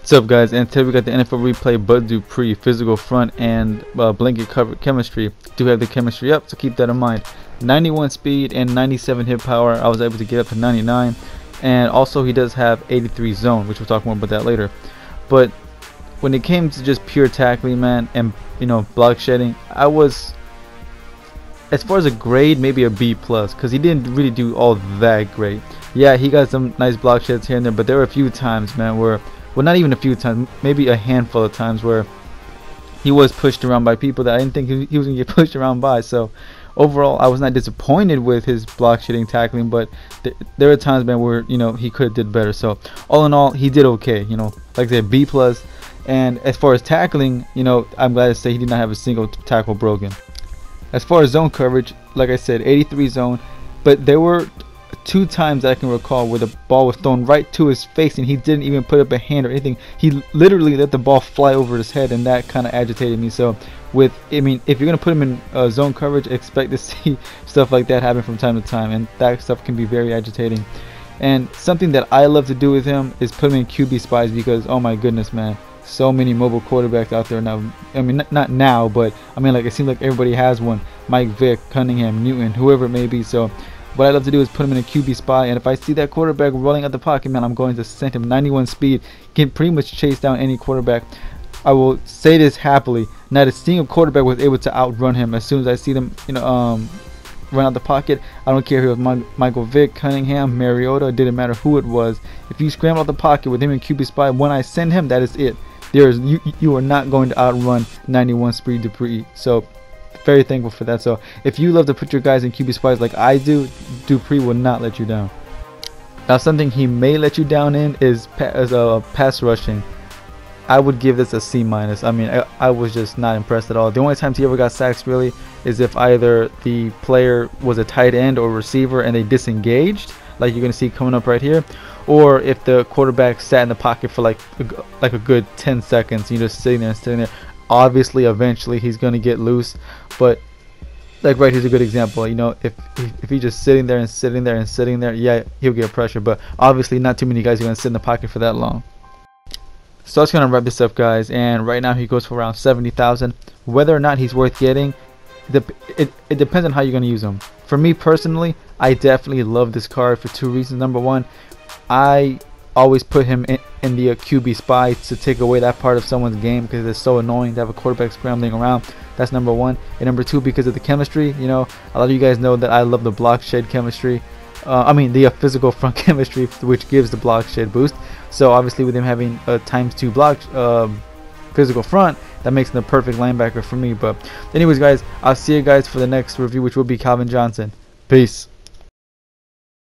What's up, guys? And today we got the NFL Replay Bud Dupree physical front and blanket cover chemistry. Do have the chemistry up, so keep that in mind. 91 speed and 97 hit power. I was able to get up to 99, and also he does have 83 zone, which we'll talk more about that later. But when it came to just pure tackling, man, and block shedding, I was, as far as a grade, maybe a B plus, because he didn't really do all that great. Yeah, he got some nice block sheds here and there, but there were a few times, man, where, well, not even a few times, maybe a handful of times where he was pushed around by people that I didn't think he was going to get pushed around by. So overall, I was not disappointed with his block shedding tackling, but there were times, man, where he could have did better. So all in all, he did okay. Like I said, B plus. And as far as tackling, I'm glad to say he did not have a single tackle broken. As far as zone coverage, like I said, 83 zone, but there were 2 times I can recall where the ball was thrown right to his face and he didn't even put up a hand or anything. He literally let the ball fly over his head, and that kind of agitated me. So if you're gonna put him in zone coverage, expect to see stuff like that happen from time to time, and that stuff can be very agitating. And something that I love to do with him is put him in QB spies, because oh my goodness, man, so many mobile quarterbacks out there now. I mean, not now, but I mean, like, it seems like everybody has one. Mike Vick, Cunningham, Newton, whoever it may be. So what I love to do is put him in a QB spy, and if I see that quarterback rolling out the pocket, man, I'm going to send him 91 speed. Can pretty much chase down any quarterback. I will say this happily: not a single quarterback was able to outrun him. As soon as I see them, run out the pocket, I don't care if it was Michael Vick, Cunningham, Mariota. It didn't matter who it was. If you scramble out the pocket with him in QB spy, when I send him, that is it. You are not going to outrun 91 speed Dupree. So very thankful for that. So if you love to put your guys in QB spies like I do, Dupree will not let you down. Now, something he may let you down in is pass rushing. I would give this a C minus. I mean, I was just not impressed at all. The only times he ever got sacks really is if either the player was a tight end or receiver and they disengaged, like you're gonna see coming up right here, or if the quarterback sat in the pocket for like a good 10 seconds, just sitting there. Obviously, eventually he's gonna get loose, but like right here's a good example. If he's just sitting there, yeah, he'll get pressure. But obviously, not too many guys are gonna sit in the pocket for that long. So that's gonna wrap this up, guys. And right now he goes for around 70,000. Whether or not he's worth getting, it depends on how you're gonna use him. For me personally, I definitely love this card for 2 reasons. Number one, I always put him in the QB spy to take away that part of someone's game, because it's so annoying to have a quarterback scrambling around. That's number one. And number two, because of the chemistry. A lot of you guys know that I love the block shed chemistry. The physical front chemistry, which gives the block shed boost. So obviously, with him having a ×2 block physical front, that makes him the perfect linebacker for me. But anyways, guys, I'll see you guys for the next review, which will be Calvin Johnson. Peace.